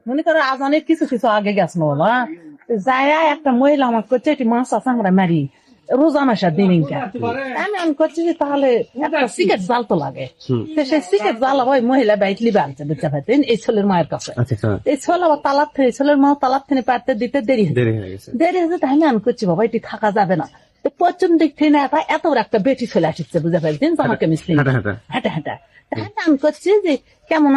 মনে করো আজ অনেক কিছু কিছু আগে গেছে বলা যায় একটা মহিলা আমার করছে এটি মাছ আছে আমরা মারি রোজা মাসা দিনটা আমি করছি যে তাহলে একটা সিগারেট জাল তো লাগে সেই সিগারেট জাল ওই মহিলা বাইটলি বাড়ছে বুঝতে পারতেন এই ছেলের মায়ের কাছে এই ছেলে আবার তালাব থেকে ছেলের মা তালাব থেকে পারতে দিতে দেরি হয়েছে তাই আমি করছি বাবা এটি থাকা যাবে না পশ্চিম দিক থেকে এত একটা বেটি চলে আসছে বুঝতে পারছেন আমাকে মিস্ত্রি হাঁটা হাঁটা আমি করছি যে কেমন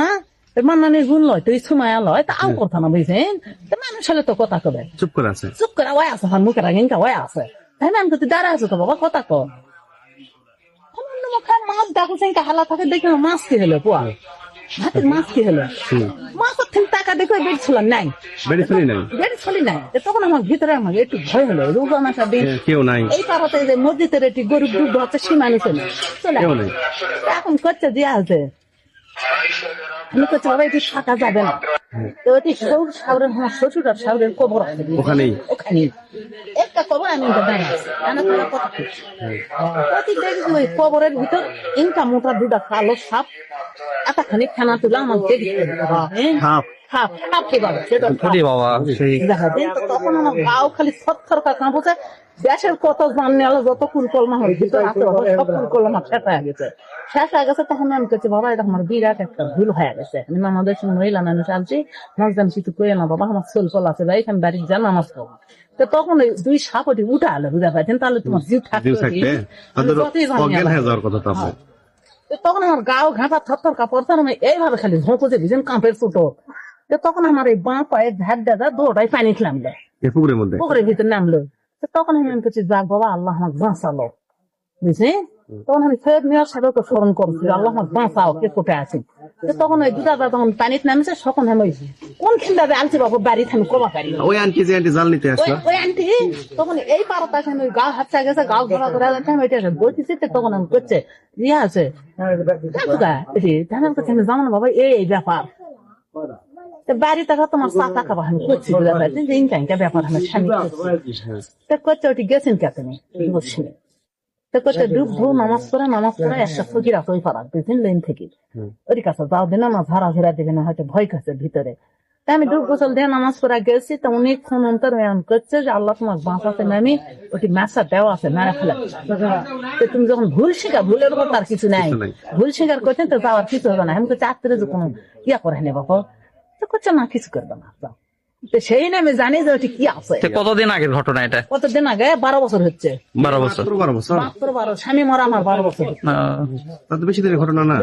মান্নানির গুণ লয় তো সুমায়া লয় তা আম কথা না বুঝছেন মানুষ হলে তো কথা কবে চুপ করে ওই আছে আমার মুখের আগে ওই আছে তাই না আমি করতে দাঁড়া আছো তো বাবা কথা কো মাছ ডাকুছেন হালা থাকে দেখি মাছ কি হলো পোয়া হাতের মাছ কি হলো মাছের থেকে টাকা দেখো বেড়ি ছিল নাই বেড়ি ছলি নাই তখন আমার ভিতরে আমাকে একটু ভয় হলো রোজা মাসা দিন কেউ নাই এই পাড়াতে যে মসজিদের একটি গরিব দুধ হচ্ছে সীমা নিচে চলে এখন করছে দিয়া আছে আমি করছি বাবা এটি থাকা যাবে না তো এটি শাওরের আমার শ্বশুর আর শাওরের কবর আছে ওখানে একটা কবর আমি ওই কবরের ভিতর ইনকা মোটা দুটা কালো সাপ এতখানি খানা তুলে আমার তখন আমার গাও খালি থর কাঁপছে দেশের কত জানি আলো যত কুলকলমা হয় ভিতর আছে সব কুলকলমা শেষ হয়ে গেছে তখন আমি করছি বাবা এটা আমার বিরাট একটা ভুল হয়ে গেছে আমি আমাদের সঙ্গে মহিলা মানুষ আনছি নাম কিছু করে না বাবা আমার চল আছে ভাই আমি বাড়ির যান নামাজ পড়বো তো তখন ওই দুই সাপটি উঠে আলো বুঝা পাইছেন তাহলে তোমার জিভ থাকবে তখন আমার গাও ঘাঁটা থর কাপড় আমি এইভাবে খালি ঝোঁকো যে ভিজেন কাঁপের ছোটো তখন আমার এই বাঁ পায়ে ঝাড় দাদা দৌড়াই পানি খেলাম পুকুরের ভিতরে নামলো তখন আমি করছি যাক বাবা আল্লাহ আমাকে বাঁচালো বুঝছি তখন আমি সৈয়দ মিয়ার সাহেবকে স্মরণ করছি আল্লাহ আমাকে বাঁচাও কে কোটে আছি তখন ওই দুটা তখন পানিতে নামছে তখন আমি কোন খেলতে আনছি বাবু বাড়িতে আমি কমা পারি ওই আন্টি জাল নিতে আসলো ওই আন্টি তখন এই পাড়াতে আমি ওই গাও হাতটা গেছে গাও ধরা ধরা আমি এটা বলতেছি তখন আমি করছে ইয়ে আছে আমি জানো না বাবা এই ব্যাপার বাড়ি টাকা তোমার চা টাকা আমি করছি ব্যাপার আমার স্বামী করছে ওটি গেছেন কে তুমি বলছি করছে ডুব ধু নামাজ পড়ে একটা ফকির আছে ওই পাড়া বুঝছেন লেন থেকে ওই কাছে যাও দিন না ঝাড়া ঝেরা দিবে না হয়তো ভয় খাচ্ছে ভিতরে তা আমি ডুব গোসল দিয়ে নামাজ পড়া গেছি তা অনেকক্ষণ অন্তর করছে যে আল্লাহ তোমার বাঁচাতে নামি ওটি মাছা দেওয়া আছে মেরা ফেলা তুমি যখন ভুল শিকার ভুলের উপর তার কিছু নাই ভুল স্বীকার করছেন তো যাওয়ার কিছু হবে না আমি করছি আত্মীয় যে কোনো ইয়া করে নে বাবা তো করছে না কিছু করবে না সেই নামে জানি যে ওটি কি আছে কতদিন আগের ঘটনা এটা কতদিন আগে 12 বছর হচ্ছে 12 বছর মাত্র 12 স্বামী মরা আমার 12 বছর বেশি দিনের ঘটনা না